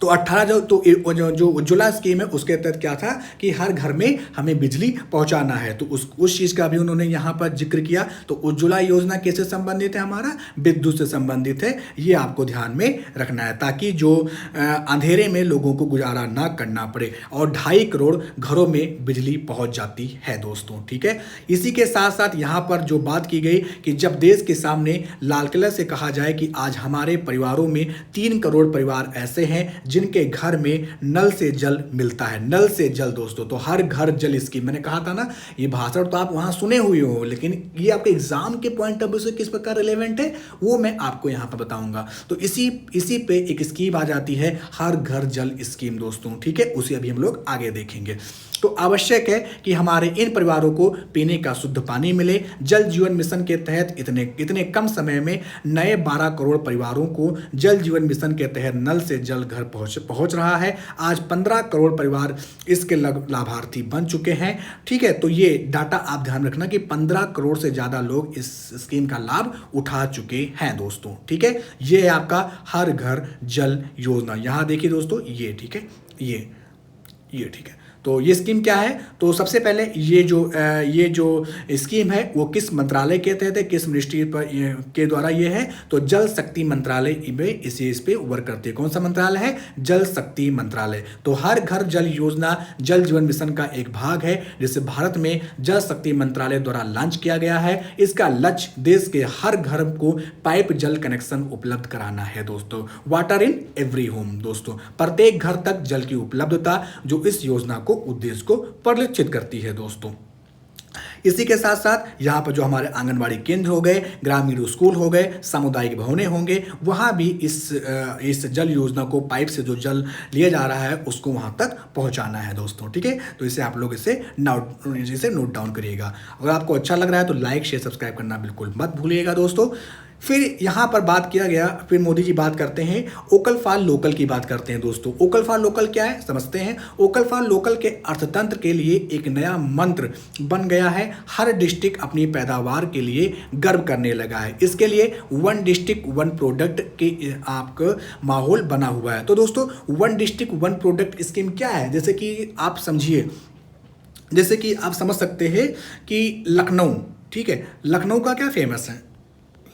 18 जो उज्ज्वला स्कीम है उसके तहत क्या था कि हर घर में हमें बिजली पहुंचाना है, तो उस चीज़ का भी उन्होंने यहाँ पर जिक्र किया। तो उज्ज्वला योजना किससे संबंधित है? हमारा विद्युत से संबंधित है। ये आपको ध्यान में रखना है ताकि जो अंधेरे में लोगों को गुजारा ना करना पड़े, और 2.5 करोड़ घरों में बिजली पहुँच जाती है दोस्तों। ठीक है, इसी के साथ साथ यहाँ पर जो बात की गई कि जब देश के सामने लाल किले से कहा जाए कि आज हमारे परिवारों में 3 करोड़ परिवार ऐसे हैं जिनके घर में नल से जल मिलता है, नल से जल दोस्तों। तो हर घर जल स्कीम, मैंने कहा था ना, ये भाषण तो आप वहाँ सुने हुए हो, लेकिन ये आपके एग्जाम के पॉइंट ऑफ व्यू से किस प्रकार रिलेवेंट है वो मैं आपको यहाँ पर बताऊंगा। तो इसी पे एक स्कीम आ जाती है, हर घर जल स्कीम दोस्तों। ठीक है, उसे अभी हम लोग आगे देखेंगे। तो आवश्यक है कि हमारे इन परिवारों को पीने का शुद्ध पानी मिले। जल जीवन मिशन के तहत इतने कम समय में नए 12 करोड़ परिवारों को जल जीवन मिशन के तहत नल से जल घर पहुंच रहा है। आज 15 करोड़ परिवार इसके लाभार्थी बन चुके हैं। ठीक है, तो ये डाटा आप ध्यान रखना कि 15 करोड़ से ज़्यादा लोग इस स्कीम का लाभ उठा चुके हैं दोस्तों। ठीक है, ये है आपका हर घर जल योजना। यहाँ देखिए दोस्तों, ये ठीक है, ये ठीक है। तो ये स्कीम क्या है? तो सबसे पहले ये जो स्कीम है वो किस मंत्रालय के तहत है, किस मिनिस्ट्री पर के द्वारा ये है? तो जल शक्ति मंत्रालय में इस पे वर्क करती है। कौन सा मंत्रालय है? जल शक्ति मंत्रालय। तो हर घर जल योजना जल जीवन मिशन का एक भाग है, जिसे भारत में जल शक्ति मंत्रालय द्वारा लॉन्च किया गया है। इसका लक्ष्य देश के हर घर को पाइप जल कनेक्शन उपलब्ध कराना है दोस्तों। वाटर इन एवरी होम दोस्तों, प्रत्येक घर तक जल की उपलब्धता, जो इस योजना को उद्देश्य को परिलक्षित करती है दोस्तों। इसी के साथ साथ यहाँ पर जो हमारे आंगनबाड़ी केंद्र हो गए, ग्रामीण स्कूल हो गए, सामुदायिक भवनें होंगे, वहाँ भी इस जल योजना को, पाइप से जो जल लिया जा रहा है उसको वहाँ तक पहुँचाना है दोस्तों। ठीक है, तो इसे आप लोग इसे नोट डाउन करिएगा। अगर आपको अच्छा लग रहा है तो लाइक शेयर सब्सक्राइब करना बिल्कुल मत भूलिएगा दोस्तों। फिर यहाँ पर बात किया गया, फिर मोदी जी बात करते हैं वोकल फॉर लोकल की बात करते हैं दोस्तों। वोकल फॉर लोकल क्या है समझते हैं। वोकल फॉर लोकल के अर्थतंत्र के लिए एक नया मंत्र बन गया है। हर डिस्ट्रिक्ट अपनी पैदावार के लिए गर्व करने लगा है। इसके लिए वन डिस्ट्रिक्ट वन प्रोडक्ट के आपका माहौल बना हुआ है। तो दोस्तों one district one product scheme क्या है, जैसे कि आप समझिए, जैसे कि आप समझ सकते हैं कि लखनऊ, ठीक है, लखनऊ का क्या फेमस है,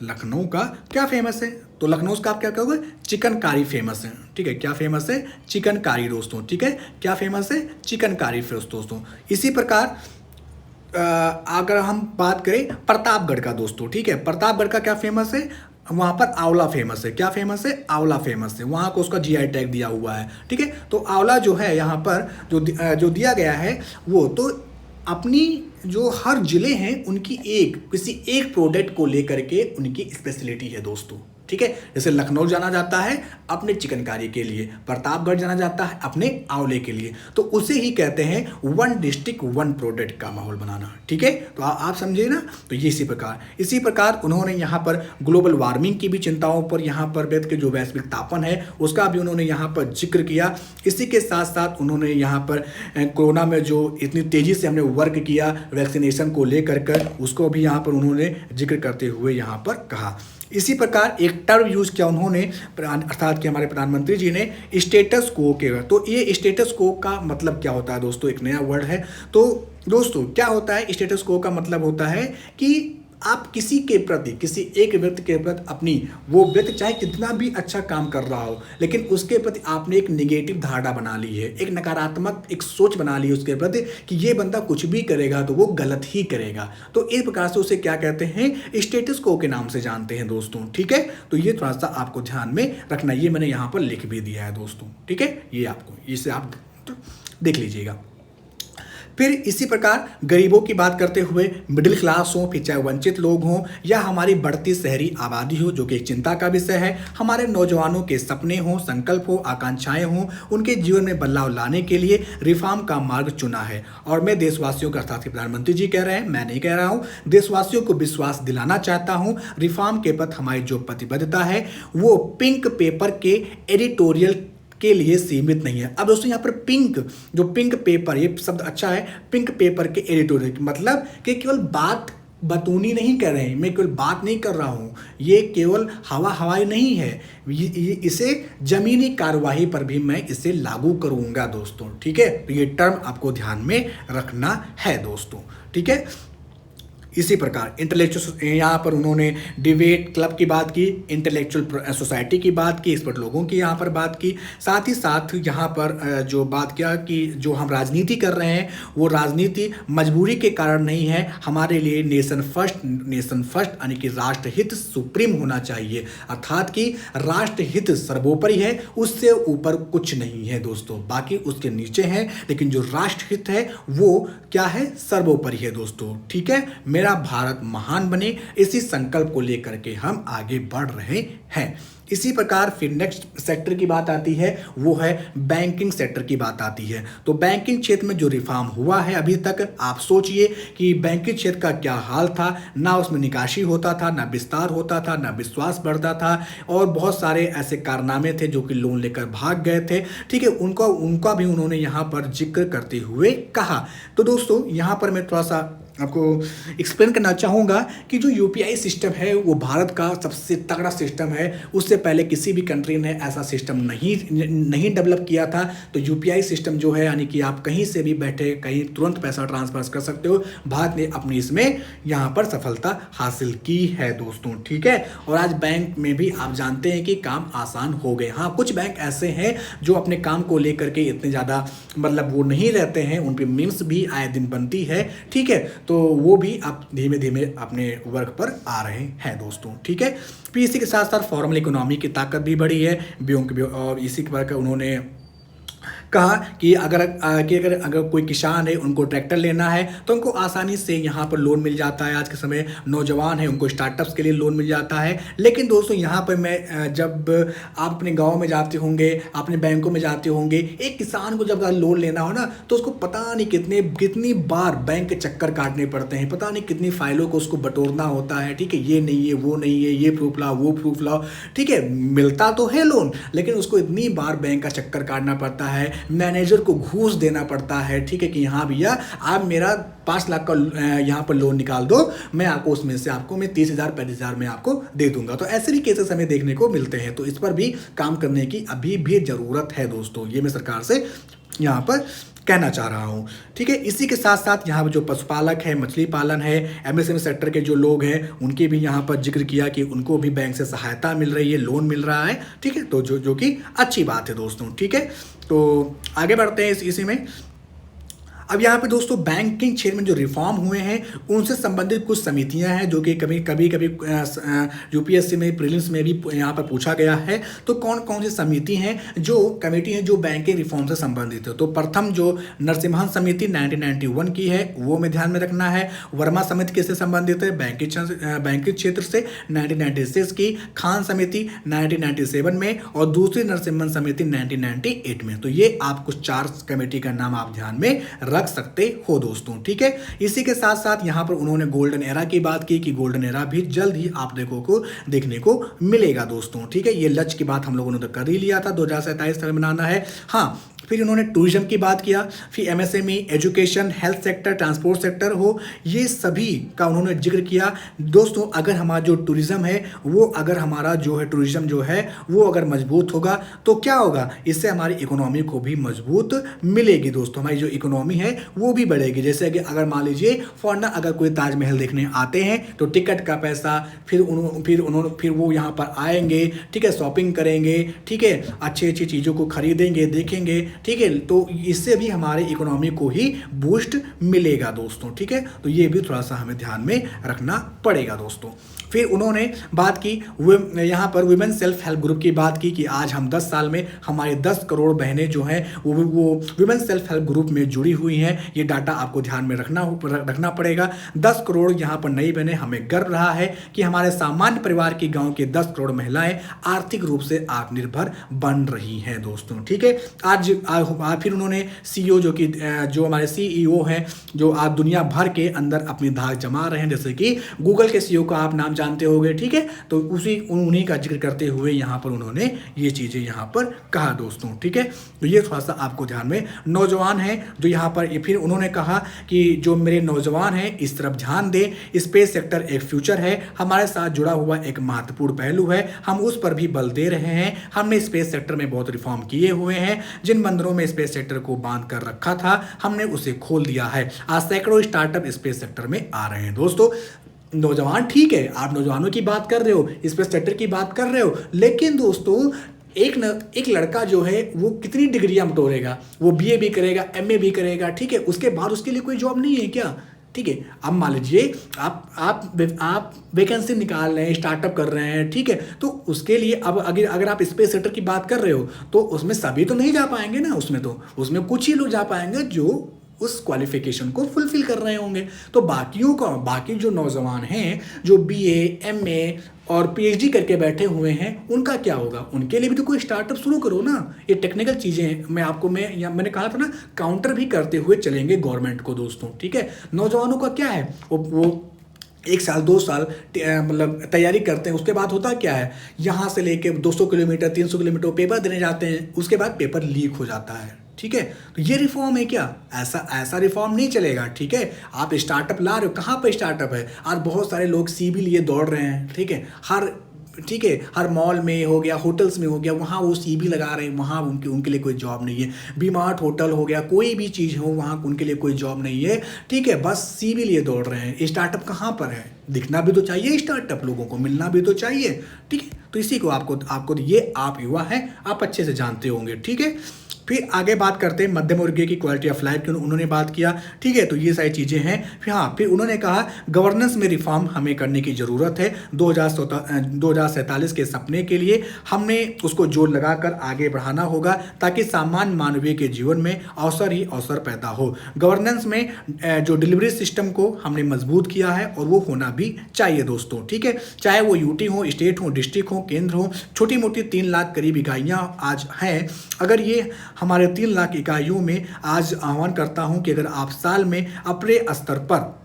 लखनऊ का क्या फेमस है, तो लखनऊ का आप क्या कहोगे, चिकनकारी फेमस है। ठीक है, क्या फेमस है, चिकनकारी दोस्तों। ठीक है, क्या फेमस है, चिकनकारी दोस्तों। इसी प्रकार अगर हम बात करें प्रतापगढ़ का दोस्तों, ठीक है, प्रतापगढ़ का क्या फेमस है, वहाँ पर आंवला फेमस है। क्या फेमस है, आंवला फेमस है, वहाँ को उसका जीआई टैग दिया हुआ है। ठीक है, तो आंवला जो है यहाँ पर जो दिया गया है, वो तो अपनी जो हर जिले हैं उनकी किसी एक प्रोडक्ट को लेकर के उनकी स्पेशलिटी है दोस्तों। ठीक है, जैसे लखनऊ जाना जाता है अपने चिकनकारी के लिए, प्रतापगढ़ जाना जाता है अपने आंवले के लिए, तो उसे ही कहते हैं वन डिस्ट्रिक्ट वन प्रोडक्ट का माहौल बनाना। ठीक है, तो आप समझिए ना। तो ये इसी प्रकार उन्होंने यहाँ पर ग्लोबल वार्मिंग की भी चिंताओं पर यहाँ पर व्यक्त के जो वैश्विक तापन है उसका भी उन्होंने यहाँ पर जिक्र किया। इसी के साथ साथ उन्होंने यहाँ पर कोरोना में जो इतनी तेज़ी से हमने वर्क किया वैक्सीनेशन को लेकर कर, उसको भी यहाँ पर उन्होंने जिक्र करते हुए यहाँ पर कहा। इसी प्रकार एक टर्म यूज किया उन्होंने, अर्थात कि हमारे प्रधानमंत्री जी ने, स्टेटस को के। तो ये स्टेटस को का मतलब क्या होता है दोस्तों, एक नया वर्ड है। तो दोस्तों क्या होता है, स्टेटस को का मतलब होता है कि आप किसी के प्रति, किसी एक व्यक्ति के प्रति अपनी, वो व्यक्ति चाहे कितना भी अच्छा काम कर रहा हो, लेकिन उसके प्रति आपने एक नेगेटिव धारणा बना ली है, एक नकारात्मक एक सोच बना ली है उसके प्रति कि ये बंदा कुछ भी करेगा तो वो गलत ही करेगा। तो इस प्रकार से उसे क्या कहते हैं, स्टेटस को के नाम से जानते हैं दोस्तों। ठीक है, तो ये थोड़ा सा आपको ध्यान में रखना, ये मैंने यहाँ पर लिख भी दिया है दोस्तों। ठीक है, ये आपको, इसे आप देख लीजिएगा। फिर इसी प्रकार गरीबों की बात करते हुए, मिडिल क्लास हो, फिर चाहे वंचित लोग हों, या हमारी बढ़ती शहरी आबादी हो जो कि एक चिंता का विषय है, हमारे नौजवानों के सपने हों, संकल्प हो, आकांक्षाएं हों, उनके जीवन में बदलाव लाने के लिए रिफॉर्म का मार्ग चुना है। और मैं देशवासियों का, अर्थात प्रधानमंत्री जी कह रहे हैं, मैं नहीं कह रहा हूँ, देशवासियों को विश्वास दिलाना चाहता हूँ रिफॉर्म के प्रति हमारी जो प्रतिबद्धता है वो पिंक पेपर के एडिटोरियल के लिए सीमित नहीं है। अब दोस्तों यहाँ पर पिंक पेपर, ये शब्द अच्छा है, पिंक पेपर के एडिटोरियल, मतलब कि केवल बात बतूनी नहीं कर रहे हैं, मैं केवल बात नहीं कर रहा हूँ, ये केवल हवाई नहीं है, इसे जमीनी कार्यवाही पर भी मैं इसे लागू करूँगा दोस्तों। ठीक है, तो ये टर्म आपको ध्यान में रखना है दोस्तों। ठीक है, इसी प्रकार इंटेलेक्चुअल, यहाँ पर उन्होंने डिबेट क्लब की बात की, इंटेलेक्चुअल सोसाइटी की बात की, एक्सपर्ट लोगों की यहाँ पर बात की, साथ ही साथ यहाँ पर जो बात किया कि जो हम राजनीति कर रहे हैं वो राजनीति मजबूरी के कारण नहीं है, हमारे लिए नेशन फर्स्ट यानी कि राष्ट्रहित सुप्रीम होना चाहिए, अर्थात कि राष्ट्रहित सर्वोपरि है, उससे ऊपर कुछ नहीं है दोस्तों, बाकी उसके नीचे है, लेकिन जो राष्ट्रहित है वो क्या है, सर्वोपरि है दोस्तों। ठीक है, मेरा भारत महान बने, इसी संकल्प को लेकर के हम आगे बढ़ रहे हैं। इसी प्रकार फिर नेक्स्ट सेक्टर की बात आती है, वो है बैंकिंग सेक्टर की बात आती है। तो बैंकिंग क्षेत्र में जो रिफॉर्म हुआ है अभी तक, आप सोचिए कि बैंकिंग क्षेत्र का क्या हाल था, ना उसमें निकासी होता था, ना विस्तार होता था, ना विश्वास बढ़ता था, और बहुत सारे ऐसे कारनामे थे जो कि लोन लेकर भाग गए थे। ठीक है, उनका भी उन्होंने यहाँ पर जिक्र करते हुए कहा। तो दोस्तों यहाँ पर मैं थोड़ा सा आपको एक्सप्लेन करना चाहूँगा कि जो यूपीआई सिस्टम है वो भारत का सबसे तगड़ा सिस्टम है। उससे पहले किसी भी कंट्री ने ऐसा सिस्टम नहीं डेवलप किया था। तो यूपीआई सिस्टम जो है, यानी कि आप कहीं से भी बैठे कहीं तुरंत पैसा ट्रांसफर कर सकते हो, भारत ने अपनी इसमें यहाँ पर सफलता हासिल की है दोस्तों। ठीक है, और आज बैंक में भी आप जानते हैं कि काम आसान हो गए। हाँ, कुछ बैंक ऐसे हैं जो अपने काम को लेकर के इतने ज़्यादा मतलब वो नहीं रहते हैं, उन पर मीम्स भी आए दिन बनती है। ठीक है, तो वो भी आप धीमे धीमे अपने वर्क पर आ रहे हैं दोस्तों। ठीक है, फिर इसी के साथ साथ फॉर्मल इकोनॉमी की ताकत भी बढ़ी है, और इसी के प्रकार उन्होंने कहा कि अगर कोई किसान है, उनको ट्रैक्टर लेना है तो उनको आसानी से यहाँ पर लोन मिल जाता है। आज के समय नौजवान है, उनको स्टार्टअप्स के लिए लोन मिल जाता है। लेकिन दोस्तों यहाँ पर मैं जब आप अपने गांव में जाते होंगे, अपने बैंकों में जाते होंगे, एक किसान को जब लोन लेना हो ना तो उसको पता नहीं कितनी बार बैंक के चक्कर काटने पड़ते हैं, पता नहीं कितनी फाइलों को उसको बटोरना होता है। ठीक है, ये नहीं है, वो नहीं है, ये प्रूफ लाओ, वो प्रूफ लाओ। ठीक है, मिलता तो है लोन, लेकिन उसको इतनी बार बैंक का चक्कर काटना पड़ता है, मैनेजर को घूस देना पड़ता है। ठीक है, कि हाँ भैया आप मेरा 5 लाख का यहाँ पर लोन निकाल दो, मैं आपको उसमें से मैं 30,000 35,000 में आपको दे दूंगा। तो ऐसे भी केसेस हमें देखने को मिलते हैं। तो इस पर भी काम करने की अभी भी जरूरत है दोस्तों, ये मैं सरकार से यहाँ पर कहना चाह रहा हूँ। ठीक है, इसी के साथ साथ यहाँ पर जो पशुपालक है, मछली पालन है, एमएसएमई सेक्टर के जो लोग हैं, उनके भी यहाँ पर जिक्र किया कि उनको भी बैंक से सहायता मिल रही है, लोन मिल रहा है। ठीक है, तो जो कि अच्छी बात है दोस्तों। ठीक है, तो आगे बढ़ते हैं इसी में। अब यहाँ पे दोस्तों बैंकिंग क्षेत्र में जो रिफॉर्म हुए हैं उनसे संबंधित कुछ समितियां हैं जो कि कभी यूपीएससी में प्रीलिम्स में भी यहाँ पर पूछा गया है। तो कौन कौन सी समिति हैं जो कमेटी है जो बैंकिंग रिफॉर्म से संबंधित है। तो प्रथम जो नरसिम्हन समिति 1991 की है वो में ध्यान में रखना है। वर्मा समिति किससे संबंधित है, बैंकिंग क्षेत्र से 1996 की। खान समिति 1997 में और दूसरी नरसिम्हन समिति 1998 में। तो ये आप कुछ 4 कमेटी का नाम आप ध्यान में रख सकते हो दोस्तों। ठीक है, इसी के साथ साथ यहां पर उन्होंने गोल्डन एरा की बात की कि गोल्डन एरा भी जल्द ही आप देखने को मिलेगा दोस्तों। ठीक है, ये लक्ष्य की बात हम लोगों ने तो कर ही लिया था, 2027 तक बनाना है। हाँ, फिर उन्होंने टूरिज्म की बात किया, फिर MSME, education, health sector, transport sector हो, ये सभी का उन्होंने जिक्र किया। दोस्तों अगर हमारा जो टूरिज्म है वो टूरिज्म जो है वो अगर मजबूत होगा तो क्या होगा, इससे हमारी इकोनॉमी को भी मजबूत मिलेगी दोस्तों। हमारी जो इकोनॉमी है वो भी बढ़ेगी। जैसे कि अगर मान लीजिए फॉरनर अगर कोई ताजमहल देखने आते हैं तो टिकट का पैसा, फिर वो यहाँ पर आएंगे, ठीक है, शॉपिंग करेंगे, ठीक है, अच्छी चीज़ों को खरीदेंगे, देखेंगे। ठीक है, तो इससे भी हमारे इकोनॉमी को ही बूस्ट मिलेगा दोस्तों। ठीक है, तो ये भी थोड़ा सा हमें ध्यान में रखना पड़ेगा दोस्तों। फिर उन्होंने बात की यहाँ पर वुमेन सेल्फ हेल्प ग्रुप की बात की कि आज हम 10 साल में हमारे 10 करोड़ बहनें जो हैं वो वुमेन सेल्फ हेल्प ग्रुप में जुड़ी हुई हैं। ये डाटा आपको ध्यान में रखना पड़ेगा। 10 करोड़ यहाँ पर नई बहनें, हमें गर्व रहा है कि हमारे सामान्य परिवार की गाँव के 10 करोड़ महिलाएं आर्थिक रूप से आत्मनिर्भर बन रही हैं दोस्तों। ठीक है, आज फिर उन्होंने सीईओ जो हमारे सीईओ हैं जो आज दुनिया भर के अंदर अपनी धाक जमा रहे हैं, जैसे कि गूगल के सीईओ का आप नाम जानते होंगे। ठीक है, तो उन्हीं का जिक्र करते हुए यहाँ पर उन्होंने ये चीजें यहाँ पर कहा दोस्तों। ठीक है, तो ये थोड़ा सा आपको ध्यान में। नौजवान हैं जो यहाँ पर, फिर उन्होंने कहा कि जो मेरे नौजवान हैं इस तरफ ध्यान दें, स्पेस सेक्टर एक फ्यूचर है, हमारे साथ जुड़ा हुआ एक महत्वपूर्ण पहलू है, हम उस पर भी बल दे रहे हैं। हमने स्पेस सेक्टर में बहुत रिफॉर्म किए हुए हैं, जिन बंदरों में स्पेस सेक्टर को बांध कर रखा था हमने उसे खोल दिया है। आज सैकड़ों स्टार्टअप स्पेस सेक्टर में आ रहे हैं दोस्तों। नौजवान, ठीक है, आप नौजवानों की बात कर रहे हो, स्पेस सेक्टर की बात कर रहे हो, लेकिन दोस्तों एक लड़का जो है वो कितनी डिग्रियां बटोरेगा, वो बीए भी करेगा, एमए भी करेगा, ठीक है, उसके बाद उसके लिए कोई जॉब नहीं है क्या। ठीक है, अब मान लीजिए आप वैकेंसी निकाल रहे हैं, स्टार्टअप कर रहे हैं, ठीक है, तो उसके लिए अब अगर आप स्पेस सेक्टर की बात कर रहे हो तो उसमें सभी तो नहीं जा पाएंगे ना, उसमें कुछ ही लोग जा पाएंगे जो उस क्वालिफिकेशन को फुलफिल कर रहे होंगे। तो बाकी जो नौजवान हैं जो बीए, एमए और पीएचडी करके बैठे हुए हैं उनका क्या होगा, उनके लिए भी तो कोई स्टार्टअप शुरू करो ना। ये टेक्निकल चीज़ें हैं, मैंने कहा था ना, काउंटर भी करते हुए चलेंगे गवर्नमेंट को दोस्तों। ठीक है, नौजवानों का क्या है, वो 1 साल 2 साल मतलब तैयारी करते हैं, उसके बाद होता क्या है, यहाँ से लेके 200 किलोमीटर 300 किलोमीटर पेपर देने जाते हैं, उसके बाद पेपर लीक हो जाता है। ठीक है, तो ये रिफॉर्म है क्या, ऐसा रिफॉर्म नहीं चलेगा। ठीक है, आप स्टार्टअप ला रहे हो, कहाँ पर स्टार्टअप है, आज बहुत सारे लोग सीबी लिए दौड़ रहे हैं। ठीक है, हर मॉल में हो गया, होटल्स में हो गया, वहाँ वो सीबी लगा रहे हैं, वहाँ उनके लिए कोई जॉब नहीं है। बीमार्ट होटल हो गया, कोई भी चीज़ हो वहाँ उनके लिए कोई जॉब नहीं है। ठीक है, बस सीबी लिए दौड़ रहे हैं। स्टार्टअप कहाँ पर है, दिखना भी तो चाहिए, स्टार्टअप लोगों को मिलना भी तो चाहिए। ठीक है, तो इसी को आपको ये आप युवा हैं, आप अच्छे से जानते होंगे। ठीक है, फिर आगे बात करते हैं मध्यम वर्गीय की क्वालिटी ऑफ लाइफ की उन्होंने बात किया, ठीक है। तो ये सारी चीज़ें हैं। फिर हाँ, फिर उन्होंने कहा गवर्नेंस में रिफॉर्म हमें करने की ज़रूरत है। 2047 के सपने के लिए हमने उसको जोर लगाकर आगे बढ़ाना होगा ताकि सामान्य मानवीय के जीवन में अवसर ही अवसर पैदा हो। गवर्नेंस में जो डिलीवरी सिस्टम को हमने मजबूत किया है और वो होना भी चाहिए दोस्तों, ठीक है। चाहे वो यूटी हो, स्टेट हो, डिस्ट्रिक्ट हो, केंद्र हो, छोटी मोटी 3 लाख करीब इकाइयाँ आज हैं। अगर ये हमारे 3 लाख इकाइयों में आज आह्वान करता हूँ कि अगर आप साल में अपने स्तर पर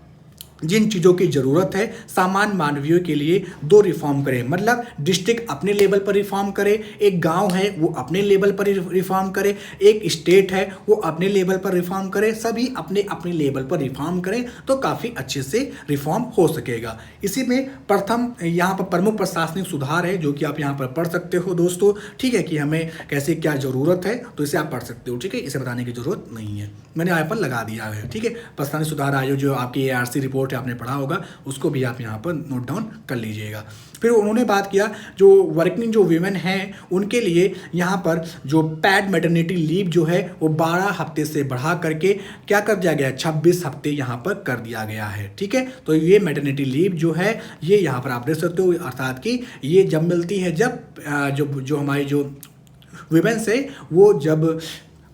जिन चीज़ों की ज़रूरत है सामान्य मानवीयों के लिए 2 रिफॉर्म करें, मतलब डिस्ट्रिक्ट अपने लेवल पर रिफॉर्म करे, एक गांव है वो अपने लेवल पर रिफॉर्म करे, एक स्टेट है वो अपने लेवल पर रिफॉर्म करे, सभी अपने अपने लेवल पर रिफॉर्म करें तो काफ़ी अच्छे से रिफॉर्म हो सकेगा। इसी में प्रथम यहाँ पर प्रमुख प्रशासनिक सुधार है जो कि आप यहाँ पर पढ़ सकते हो दोस्तों, ठीक है, कि हमें कैसे क्या ज़रूरत है, तो इसे आप पढ़ सकते हो, ठीक है। इसे बताने की ज़रूरत नहीं है, मैंने यहाँ पर लगा दिया है, ठीक है। प्रशासनिक सुधार आयोग जो आपकी ARC रिपोर्ट आपने पढ़ा होगा उसको भी आप यहाँ पर नोट डाउन कर लीजिएगा। फिर उन्होंने बात किया जो वर्किंग जो वीमेन हैं उनके लिए यहाँ पर जो पैड मैटरनिटी लीव जो है वो 12 हफ्ते से बढ़ा करके क्या कर दिया गया, 26 हफ्ते यहाँ पर कर दिया गया है, ठीक है। तो ये मैटरनिटी लीव जो है ये यहाँ पर आप देख सकते हो, अर्थात कि ये जब मिलती है जब जो हमारी जो वीमेंस है वो जब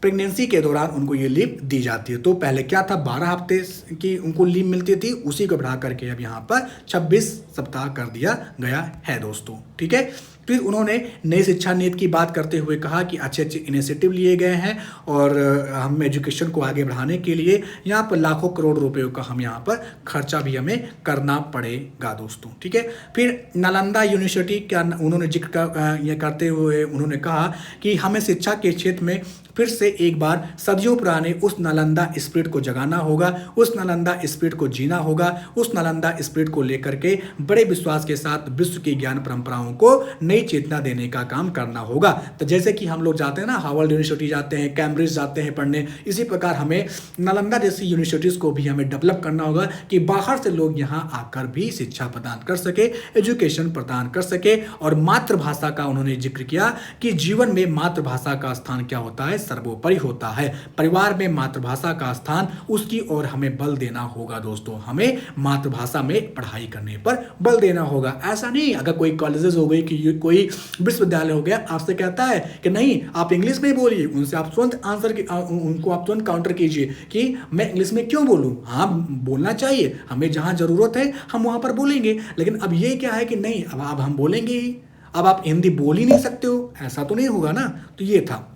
प्रेगनेंसी के दौरान उनको ये लीव दी जाती है। तो पहले क्या था, 12 हफ्ते की उनको लीव मिलती थी, उसी को बढ़ा करके अब यहाँ पर 26 सप्ताह कर दिया गया है दोस्तों, ठीक है। फिर उन्होंने नई शिक्षा नीति की बात करते हुए कहा कि अच्छे अच्छे इनिशिएटिव लिए गए हैं और हम एजुकेशन को आगे बढ़ाने के लिए यहाँ पर लाखों करोड़ रुपयों का हम यहाँ पर खर्चा भी हमें करना पड़ेगा दोस्तों, ठीक है। फिर नालंदा यूनिवर्सिटी का उन्होंने जिक्र ये करते हुए उन्होंने कहा कि हमें शिक्षा के क्षेत्र में फिर से एक बार सदियों पुराने उस नालंदा स्पिरिट को जगाना होगा, उस नालंदा स्पिरिट को जीना होगा, उस नालंदा स्पिरिट को लेकर के बड़े विश्वास के साथ विश्व की ज्ञान परंपराओं को नई चेतना देने का काम करना होगा। तो जैसे कि हम लोग जाते हैं ना, हार्वर्ड यूनिवर्सिटी जाते हैं, कैम्ब्रिज जाते हैं पढ़ने, इसी प्रकार हमें नालंदा जैसी यूनिवर्सिटीज़ को भी हमें डेवलप करना होगा कि बाहर से लोग यहाँ आकर भी शिक्षा प्रदान कर सके, एजुकेशन प्रदान कर सके। और मातृभाषा का उन्होंने जिक्र किया कि जीवन में मातृभाषा का स्थान क्या होता है, सर्वोपरि होता है। परिवार में मातृभाषा का स्थान, उसकी ओर हमें बल देना होगा दोस्तों, हमें मातृभाषा में पढ़ाई करने पर बल देना होगा। ऐसा नहीं अगर कोई कॉलेजेस हो गई कि कोई विश्वविद्यालय हो गया आपसे कहता है कि नहीं आप इंग्लिश में बोलिए, उनसे आप तुरंत उनको आप तुरंत काउंटर कीजिए कि मैं इंग्लिश में क्यों बोलूं। हाँ बोलना चाहिए, हमें जहां जरूरत है हम वहां पर बोलेंगे, लेकिन अब ये क्या है कि नहीं अब हम बोलेंगे ही, अब आप हिंदी बोल ही नहीं सकते हो, ऐसा तो नहीं होगा ना। तो ये था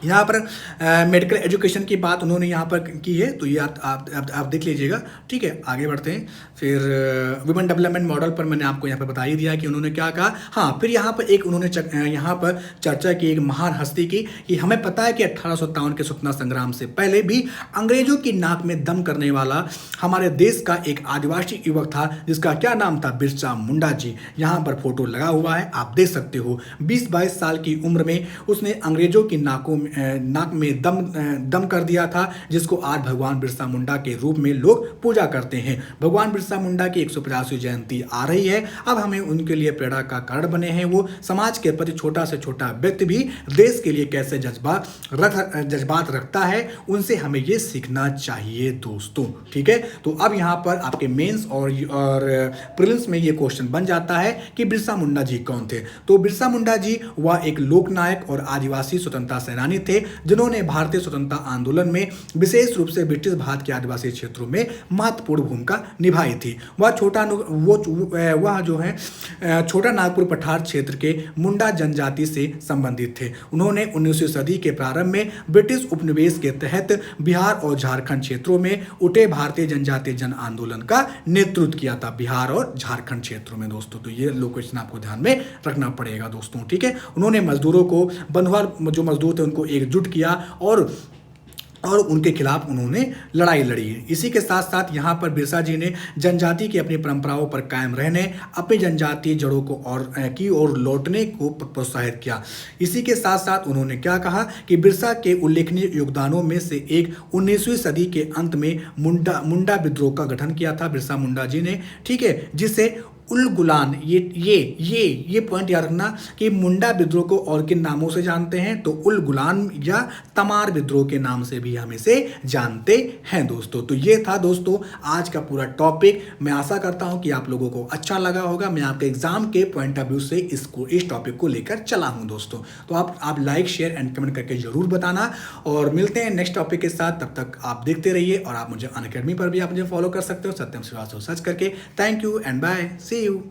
यहाँ पर मेडिकल एजुकेशन की बात उन्होंने यहाँ पर की है, तो ये आप देख लीजिएगा, ठीक है। आगे बढ़ते हैं। फिर वुमेन डेवलपमेंट मॉडल पर मैंने आपको यहाँ पर बता ही दिया कि उन्होंने क्या कहा। हाँ, फिर यहाँ पर एक उन्होंने यहाँ पर चर्चा की एक महान हस्ती की कि हमें पता है कि 1857 के स्वतंत्रता संग्राम से पहले भी अंग्रेजों की नाक में दम करने वाला हमारे देश का एक आदिवासी युवक था जिसका क्या नाम था, बिरसा मुंडा जी। यहाँ पर फोटो लगा हुआ है, आप देख सकते हो। 20-22 साल की उम्र में उसने अंग्रेजों की नाक में दम कर दिया था, जिसको आज भगवान बिरसा मुंडा के रूप में लोग पूजा करते हैं। भगवान बिरसा मुंडा की 150वीं जयंती आ रही है, अब हमें उनके लिए प्रेरणा का कारण बने हैं। वो समाज के प्रति छोटा से छोटा व्यक्ति भी देश के लिए कैसे जज्बात रखता है, उनसे हमें ये सीखना चाहिए दोस्तों, ठीक है। तो अब यहाँ पर आपके मेंस और प्रीलिम्स में ये क्वेश्चन बन जाता है कि बिरसा मुंडा जी कौन थे। तो बिरसा मुंडा जी वह एक लोकनायक और आदिवासी स्वतंत्रता सेनानी थे जिन्होंने भारतीय स्वतंत्रता आंदोलन में विशेष रूप से ब्रिटिश भारत के आदिवासी क्षेत्रों में महत्वपूर्ण भूमिका निभाई थी। वह छोटा नागपुर पठार क्षेत्र के मुंडा जनजाति से संबंधित थे। उन्होंने 19वीं सदी के प्रारंभ में ब्रिटिश उपनिवेश के तहत बिहार और झारखंड क्षेत्रों में उठे भारतीय जनजातीय जन आंदोलन का नेतृत्व किया था, बिहार और झारखंड क्षेत्रों में दोस्तों। तो ये लोकेशन आपको ध्यान में रखना पड़ेगा दोस्तों, ठीक है। उन्होंने मजदूरों को, बंधुआ जो मजदूर थे उनको एकजुट किया और उनके खिलाफ उन्होंने लड़ाई लड़ी। इसी के साथ साथ यहाँ पर बिरसा जी ने जनजाति की अपनी परंपराओं पर कायम रहने, अपनी जनजातीय जड़ों को और लौटने को प्रोत्साहित किया। इसी के साथ साथ उन्होंने क्या कहा कि बिरसा के उल्लेखनीय योगदानों में से एक 19वीं सदी के अंत में मुंडा विद्रोह का गठन किया था बिरसा मुंडा जी ने, ठीक है, जिसे उल गुलान, ये पॉइंट याद रखना कि मुंडा विद्रोह को और किन नामों से जानते हैं, तो उल गुलान या तमार विद्रोह के नाम से भी हम इसे जानते हैं दोस्तों। तो ये था दोस्तों आज का पूरा टॉपिक। मैं आशा करता हूं कि आप लोगों को अच्छा लगा होगा। मैं आपके एग्जाम के पॉइंट ऑफ व्यू से इस टॉपिक को लेकर चला हूं दोस्तों। तो आप लाइक शेयर एंड कमेंट करके जरूर बताना, और मिलते हैं नेक्स्ट टॉपिक के साथ। तब तक आप देखते रहिए, और आप मुझे अनअकैडमी पर भी आप मुझे फॉलो कर सकते हो, सत्यम श्रीवास्तव सर्च करके। Thank you and bye, see you.